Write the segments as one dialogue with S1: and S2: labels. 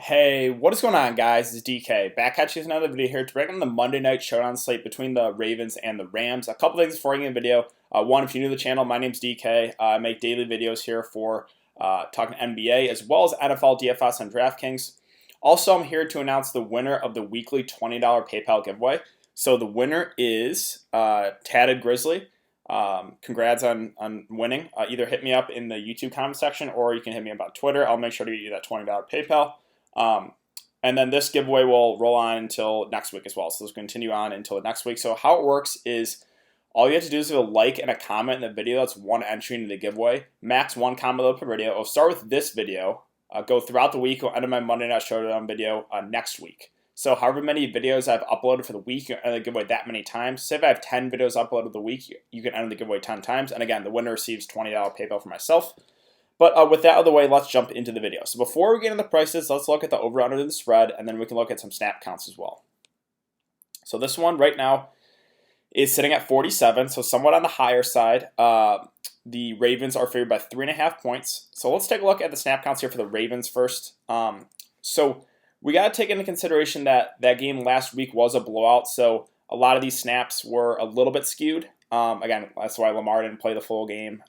S1: Hey, what is going on, guys? It's DK back at you with another video here to break down the Monday Night Showdown slate between the Ravens and the Rams. A couple things before I get into the video. One, if you're new to the channel, my name's DK. I make daily videos here for talking NBA as well as NFL DFS on Draftkings. Also, I'm here to announce the winner of the weekly $20 PayPal giveaway. So the winner is Tatted Grizzly. Congrats on winning. Either hit me up in the YouTube comment section or you can hit me up on Twitter. I'll make sure to get you that $20 PayPal. And then this giveaway will roll on until next week as well. So this will continue on until next week. So how it works is all you have to do is leave a like and a comment in the video. That's one entry into the giveaway. Max one comment per video. I'll start with this video, go throughout the week. I'll end my Monday Night Showdown video next week. So however many videos I've uploaded for the week, you can enter the giveaway that many times. Say if I have 10 videos uploaded the week, you can enter the giveaway 10 times. And again, the winner receives $20 PayPal for myself. But with that out of the way, let's jump into the video. So before we get into the prices, let's look at the over-under and the spread, and then we can look at some snap counts as well. So this one right now is sitting at 47, so somewhat on the higher side. The Ravens are favored by 3.5 points. So let's take a look at the snap counts here for the Ravens first. So we got to take into consideration that that game last week was a blowout, so a lot of these snaps were a little bit skewed. Again, that's why Lamar didn't play the full game.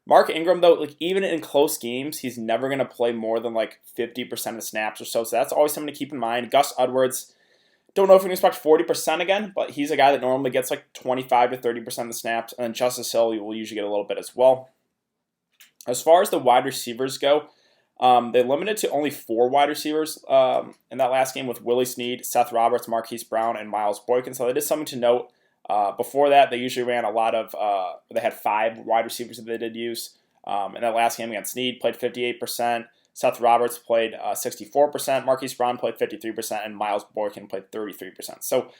S1: Mark Ingram, though, like even in close games, he's never going to play more than like 50% of snaps or so. So that's always something to keep in mind. Gus Edwards, don't know if we can expect 40% again, but he's a guy that normally gets like 25 to 30% of the snaps. And then Justice Hill will usually get a little bit as well. As far as the wide receivers go, they limited to only 4 wide receivers in that last game with Willie Snead, Seth Roberts, Marquise Brown, and Miles Boykin. So that is something to note. Before that, they usually ran a lot of, they had 5 wide receivers that they did use. In that last game against Snead, played 58%. Seth Roberts played 64%. Marquise Brown played 53%. And Miles Boykin played 33%. So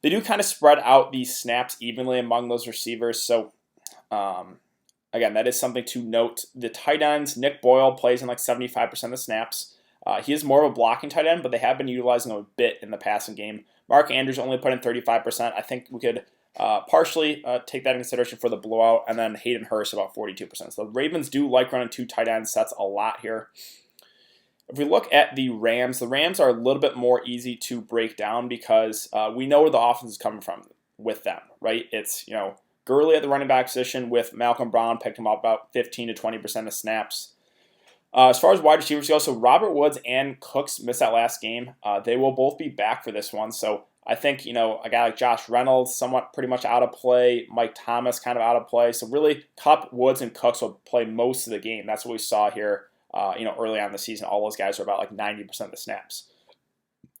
S1: they do kind of spread out these snaps evenly among those receivers. So, again, that is something to note. The tight ends, Nick Boyle plays in like 75% of the snaps. He is more of a blocking tight end, but they have been utilizing him a bit in the passing game. Mark Andrews only put in 35%. I think we could partially take that into consideration for the blowout, and then Hayden Hurst about 42%. So the Ravens do like running 2 tight end sets a lot here. If we look at the Rams are a little bit more easy to break down because we know where the offense is coming from with them, right? It's, Gurley at the running back position with Malcolm Brown picked him up about 15 to 20% of snaps. As far as wide receivers go, so Robert Woods and Cooks missed that last game. They will both be back for this one. So I think, a guy like Josh Reynolds, somewhat pretty much out of play. Mike Thomas kind of out of play. So really, Kupp, Woods, and Cooks will play most of the game. That's what we saw here, early on in the season. All those guys are about like 90% of the snaps.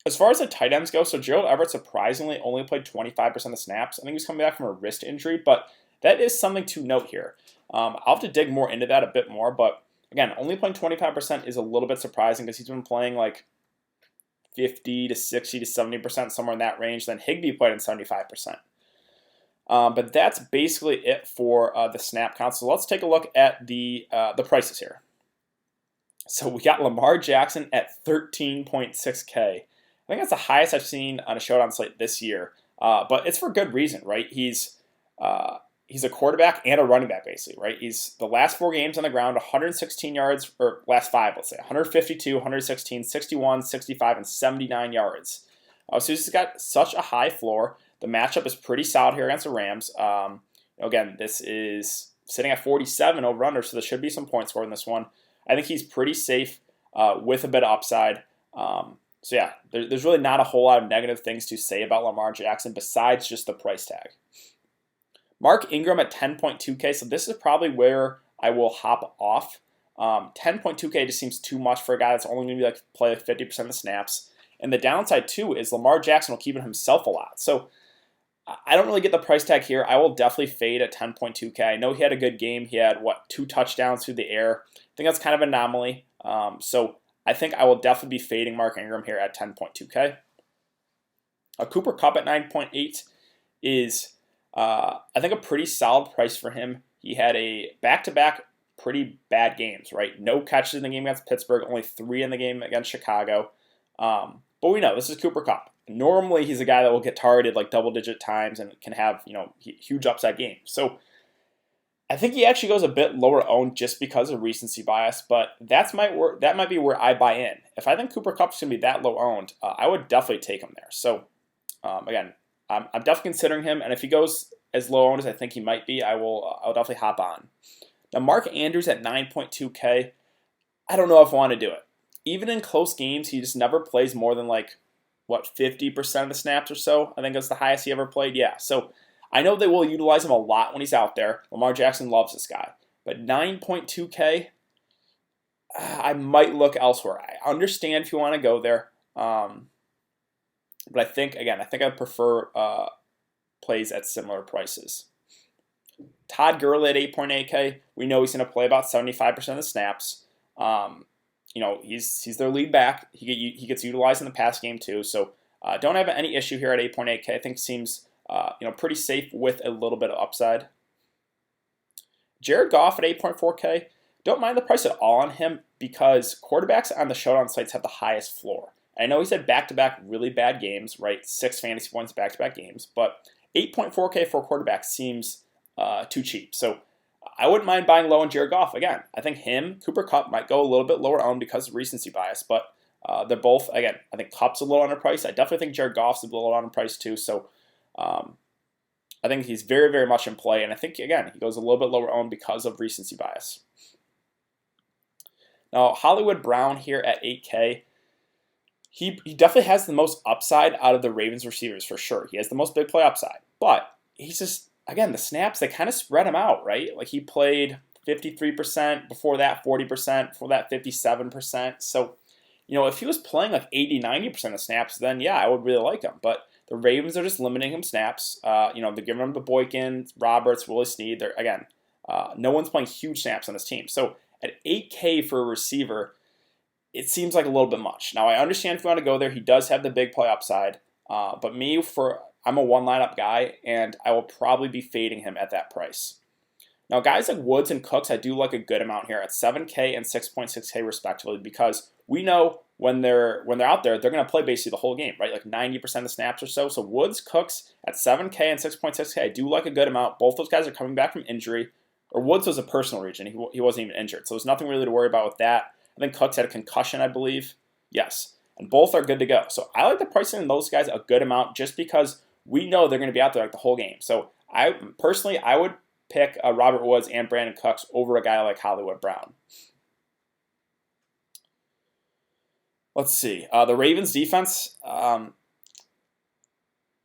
S1: As far as the tight ends go, so Gerald Everett surprisingly only played 25% of the snaps. I think he's coming back from a wrist injury, but that is something to note here. I'll have to dig more into that a bit more, but again, only playing 25% is a little bit surprising because he's been playing like 50 to 60 to 70%, somewhere in that range. Then Higbee played in 75%. But that's basically it for the snap count. So let's take a look at the prices here. So we got Lamar Jackson at 13.6K. I think that's the highest I've seen on a showdown slate this year. But it's for good reason, right? He's a quarterback and a running back, basically, right? He's the last 4 games on the ground, 116 yards, or last 5, let's say, 152, 116, 61, 65, and 79 yards. So he's got such a high floor. The matchup is pretty solid here against the Rams. Again, this is sitting at 47 over under, so there should be some points scored in this one. I think he's pretty safe with a bit of upside. So yeah, there's really not a whole lot of negative things to say about Lamar Jackson besides just the price tag. Mark Ingram at 10.2K, so this is probably where I will hop off. 10.2K just seems too much for a guy that's only going to be play 50% of the snaps. And the downside too is Lamar Jackson will keep it himself a lot. So I don't really get the price tag here. I will definitely fade at 10.2K. I know he had a good game. He had 2 touchdowns through the air. I think that's kind of an anomaly. So I think I will definitely be fading Mark Ingram here at 10.2K. Cooper Kupp at 9.8 is I think a pretty solid price for him. He had a back-to-back pretty bad games, right? No catches in the game against Pittsburgh, only 3 in the game against Chicago. But we know this is Cooper Kupp. Normally, he's a guy that will get targeted like double-digit times and can have huge upside games. So I think he actually goes a bit lower owned just because of recency bias, but that might be where I buy in. If I think Cooper Kupp's going to be that low owned, I would definitely take him there. So again, I'm definitely considering him, and if he goes as low owned as I think he might be, I'll definitely hop on. Now Mark Andrews at 9.2K, I don't know if I want to do it. Even in close games, he just never plays more than like what 50% of the snaps or so. I think that's the highest he ever played. Yeah, so I know they will utilize him a lot when he's out there. Lamar Jackson loves this guy. But 9.2K, I might look elsewhere. I understand if you want to go there. But I think, again, I prefer plays at similar prices. Todd Gurley at 8.8K, we know he's going to play about 75% of the snaps. He's their lead back. He gets utilized in the pass game too. So don't have any issue here at 8.8K. I think seems pretty safe with a little bit of upside. Jared Goff at 8.4K, don't mind the price at all on him because quarterbacks on the showdown sites have the highest floor. I know he's had back-to-back really bad games, right? 6 fantasy points back-to-back games, but 8.4K for a quarterback seems too cheap. So I wouldn't mind buying low on Jared Goff. Again, I think Cooper Kupp might go a little bit lower owned because of recency bias, but they're both, again, I think Kupp's a little underpriced. I definitely think Jared Goff's a little underpriced too. So I think he's very, very much in play, and I think, again, he goes a little bit lower owned because of recency bias. Now, Hollywood Brown here at 8K, he definitely has the most upside out of the Ravens receivers for sure. He has the most big play upside, but he's just, again, the snaps, they kind of spread him out, right? Like he played 53%, before that 40%, before that 57%. So, if he was playing like 80, 90% of snaps, then yeah, I would really like him. But the Ravens are just limiting him snaps. They're giving him the Boykin, Roberts, Willie Snead. No one's playing huge snaps on this team. So at 8K for a receiver, it seems like a little bit much. Now, I understand if you want to go there, he does have the big play upside. But I'm a one lineup guy, and I will probably be fading him at that price. Now, guys like Woods and Cooks, I do like a good amount here at 7K and 6.6K respectively, because we know when they're out there, they're going to play basically the whole game, right? Like 90% of the snaps or so. So Woods, Cooks at 7K and 6.6K, I do like a good amount. Both those guys are coming back from injury. Or Woods was a personal region. He wasn't even injured. So there's nothing really to worry about with that. I think Cooks had a concussion, I believe. Yes. And both are good to go. So I like the pricing in those guys a good amount just because we know they're going to be out there like the whole game. So I would pick Robert Woods and Brandon Cooks over a guy like Hollywood Brown. Let's see. The Ravens defense,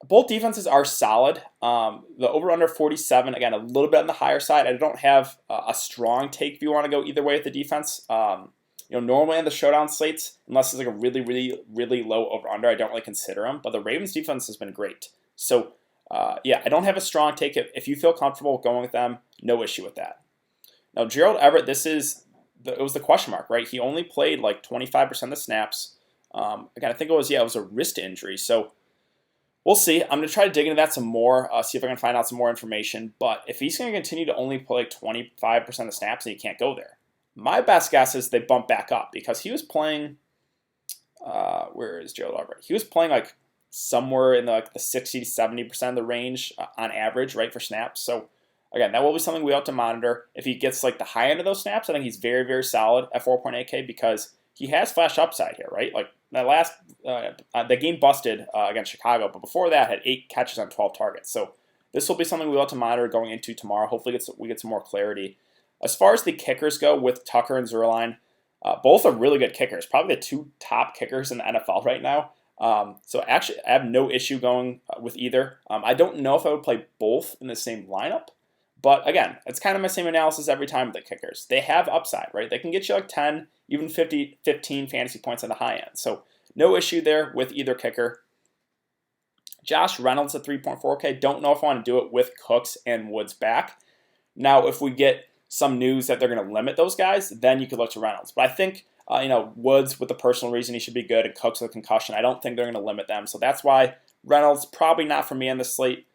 S1: both defenses are solid. The over-under 47, again, a little bit on the higher side. I don't have a strong take if you want to go either way with the defense. Normally on the showdown slates, unless it's like a really, really, really low over-under, I don't really consider them. But the Ravens defense has been great. So, I don't have a strong take. If you feel comfortable going with them, no issue with that. Now, Gerald Everett, it was the question mark, right? He only played like 25% of the snaps. Again, I think it was a wrist injury. So we'll see. I'm going to try to dig into that some more, see if I can find out some more information. But if he's going to continue to only play like 25% of the snaps, then he can't go there. My best guess is they bump back up because he was playing. Where is Gerald Everett? He was playing like somewhere in the 60 to 70% of the range on average, right, for snaps. So again, that will be something we have to monitor. If he gets like the high end of those snaps, I think he's very, very solid at 4.8K because he has flash upside here, right? Like the game busted against Chicago, but before that had 8 catches on 12 targets. So this will be something we have to monitor going into tomorrow. Hopefully we get some more clarity. As far as the kickers go with Tucker and Zerline, both are really good kickers, probably the 2 top kickers in the NFL right now. So actually, I have no issue going with either. I don't know if I would play both in the same lineup, but again, it's kind of my same analysis every time with the kickers. They have upside, right? They can get you like 10, even 15 fantasy points on the high end. So no issue there with either kicker. Josh Reynolds at 3.4K. Don't know if I want to do it with Cooks and Woods back. Now, if we get some news that they're going to limit those guys, then you could look to Reynolds. But I think Woods, with the personal reason, he should be good, and Cooks with a concussion, I don't think they're going to limit them. So that's why Reynolds, probably not for me on the slate.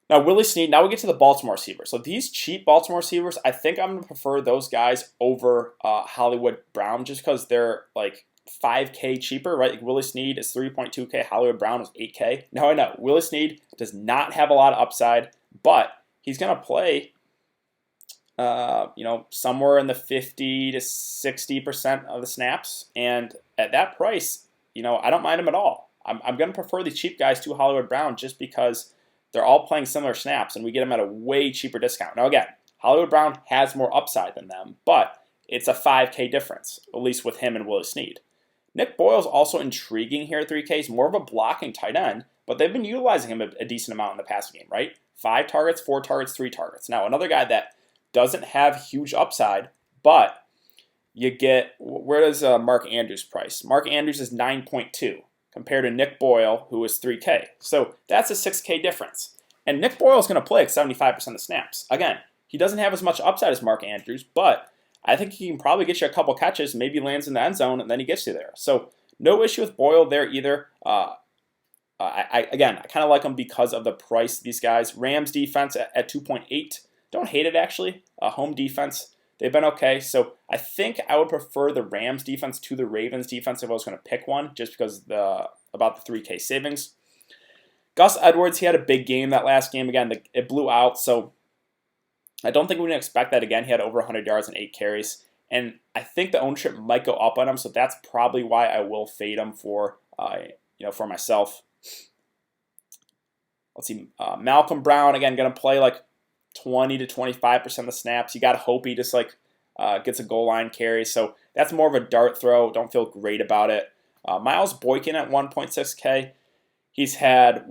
S1: Now, Willie Snead, now we get to the Baltimore receivers. So these cheap Baltimore receivers, I think I'm going to prefer those guys over Hollywood Brown just because they're like 5K cheaper, right? Like Willie Snead is 3.2K, Hollywood Brown is 8K. Now I know, Willie Snead does not have a lot of upside, but he's going to play somewhere in the 50 to 60% of the snaps. And at that price, I don't mind him at all. I'm going to prefer the cheap guys to Hollywood Brown just because they're all playing similar snaps and we get them at a way cheaper discount. Now, again, Hollywood Brown has more upside than them, but it's a 5K difference, at least with him and Willie Snead. Nick Boyle's also intriguing here at 3K. He's more of a blocking tight end, but they've been utilizing him a decent amount in the passing game, right? 5 targets, 4 targets, 3 targets. Now, another guy that doesn't have huge upside, but you get, where does Mark Andrews price? Mark Andrews is 9.2 compared to Nick Boyle, who is 3K. So that's a 6K difference. And Nick Boyle is going to play like 75% of the snaps. Again, he doesn't have as much upside as Mark Andrews, but I think he can probably get you a couple catches, maybe lands in the end zone, and then he gets you there. So no issue with Boyle there either. I kind of like him because of the price of these guys. Rams defense at 2.8. Don't hate it, actually. Home defense, they've been okay. So I think I would prefer the Rams defense to the Ravens defense if I was going to pick one, just because about the 3K savings. Gus Edwards, he had a big game that last game. Again, it blew out, so I don't think we can expect that again. He had over 100 yards and 8 carries. And I think the ownership might go up on him, so that's probably why I will fade him for myself. Let's see, Malcolm Brown, again, going to play like 20 to 25% of the snaps. You got to hope he just gets a goal line carry. So that's more of a dart throw. Don't feel great about it. Miles Boykin at 1.6K. He's had,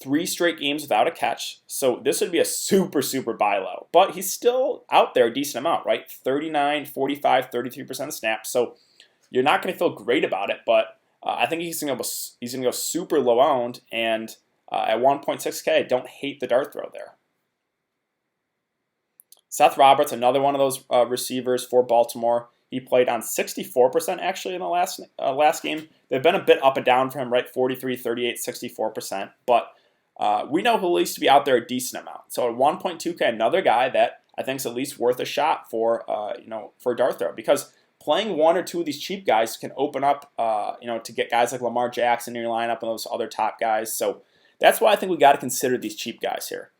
S1: 3 straight games without a catch. So this would be a super, super buy low. But he's still out there a decent amount, right? 39, 45, 33% of snaps. So you're not going to feel great about it. But I think he's going to go super low owned. And at 1.6K, I don't hate the dart throw there. Seth Roberts, another one of those receivers for Baltimore. He played on 64% actually in the last game. They've been a bit up and down for him, right? 43, 38, 64%. But we know he'll at least be out there a decent amount. So at 1.2K, another guy that I think is at least worth a shot for for dart throw, because playing one or two of these cheap guys can open up to get guys like Lamar Jackson in your lineup and those other top guys. So that's why I think we got to consider these cheap guys here.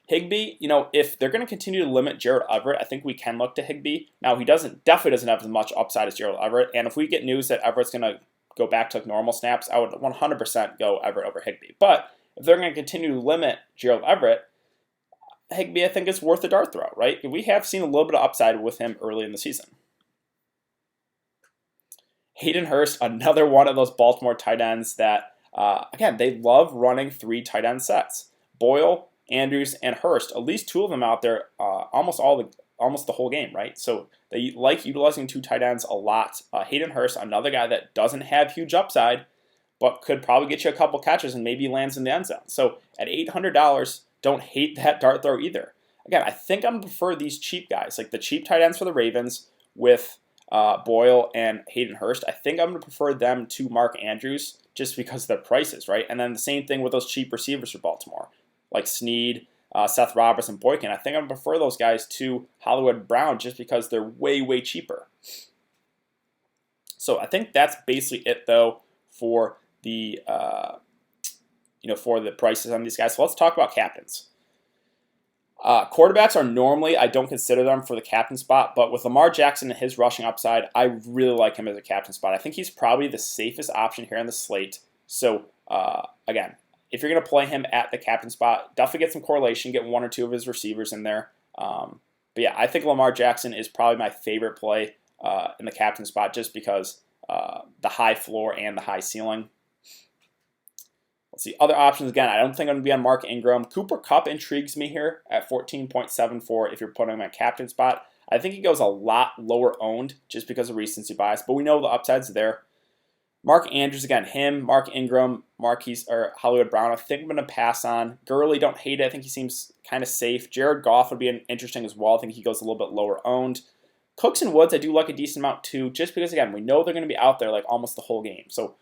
S1: Higbee, if they're going to continue to limit Gerald Everett, I think we can look to Higbee. Now, he definitely doesn't have as much upside as Gerald Everett, and if we get news that Everett's going to go back to normal snaps, I would 100% go Everett over Higbee. But if they're going to continue to limit Gerald Everett, Higbee, I think, is worth a dart throw, right? We have seen a little bit of upside with him early in the season. Hayden Hurst, another one of those Baltimore tight ends that, again, they love running 3 tight end sets. Boyle, Andrews, and Hurst, at least 2 of them out there almost the whole game, right? So they like utilizing 2 tight ends a lot. Hayden Hurst, another guy that doesn't have huge upside, but could probably get you a couple catches and maybe lands in the end zone. So at $800, don't hate that dart throw either. Again, I think I'm going to prefer these cheap guys, like the cheap tight ends for the Ravens with Boyle and Hayden Hurst. I think I'm going to prefer them to Mark Andrews just because of their prices, right? And then the same thing with those cheap receivers for Baltimore, like Snead, Seth Roberts, and Boykin. I think I'm going to prefer those guys to Hollywood Brown just because they're way, way cheaper. So I think that's basically it, though, for the for the prices on these guys. So let's talk about captains. Quarterbacks are normally, I don't consider them for the captain spot, but with Lamar Jackson and his rushing upside, I really like him as a captain spot. I think he's probably the safest option here on the slate. So again, if you're going to play him at the captain spot, definitely get some correlation, get 1 or 2 of his receivers in there. But yeah, I think Lamar Jackson is probably my favorite play in the captain spot just because the high floor and the high ceiling. Let's see, other options. Again, I don't think I'm going to be on Mark Ingram. Cooper Kupp intrigues me here at 14.74 if you're putting him at captain spot. I think he goes a lot lower owned just because of recency bias, but we know the upside's there. Mark Andrews, again, Mark Ingram, Hollywood Brown, I think I'm going to pass on. Gurley, don't hate it. I think he seems kind of safe. Jared Goff would be interesting as well. I think he goes a little bit lower owned. Cooks and Woods, I do like a decent amount too, just because, again, we know they're going to be out there like almost the whole game. So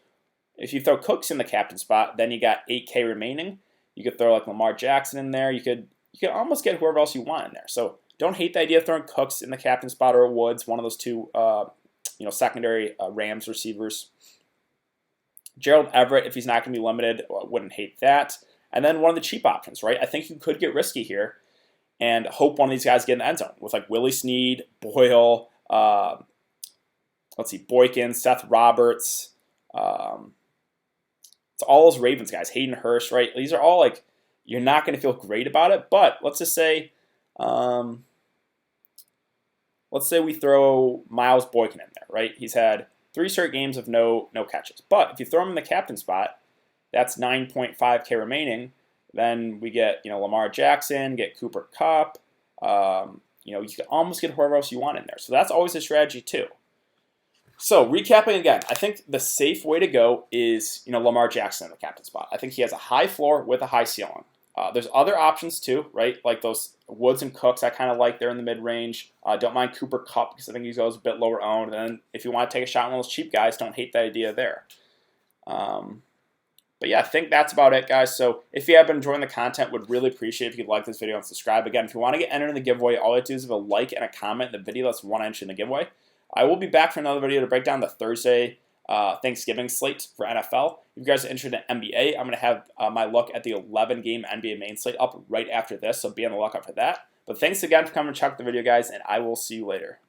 S1: if you throw Cooks in the captain spot, then you got 8K remaining. You could throw like Lamar Jackson in there. You could almost get whoever else you want in there. So don't hate the idea of throwing Cooks in the captain spot or Woods, one of those 2 secondary Rams receivers. Gerald Everett, if he's not going to be limited, wouldn't hate that. And then one of the cheap options, right? I think you could get risky here and hope one of these guys get in the end zone with like Willie Snead, Boyle, Boykin, Seth Roberts. It's all those Ravens guys, Hayden Hurst, right? These are all like, you're not going to feel great about it, but let's just say, we throw Miles Boykin in there, right? He's had 3 straight games of no catches. But if you throw him in the captain spot, that's 9.5K remaining. Then we get, Lamar Jackson, get Cooper Kupp. You can almost get whoever else you want in there. So that's always a strategy too. So recapping again, I think the safe way to go is, Lamar Jackson in the captain spot. I think he has a high floor with a high ceiling. There's other options too, right? Like those Woods and Cooks, I kind of like. They're in the mid-range. Don't mind Cooper Kupp because I think he goes a bit lower owned. And then if you want to take a shot on those cheap guys, don't hate the idea there. But yeah, I think that's about it, guys. So if you have been enjoying the content, would really appreciate if you could like this video and subscribe. Again, if you want to get entered in the giveaway, all you have to do is have a like and a comment in the video. That's 1 entry in the giveaway. I will be back for another video to break down the Thursday Thanksgiving slate for NFL. If you guys are interested in NBA, I'm going to have my look at the 11-game NBA main slate up right after this, so be on the lookout for that. But thanks again for coming to check the video, guys, and I will see you later.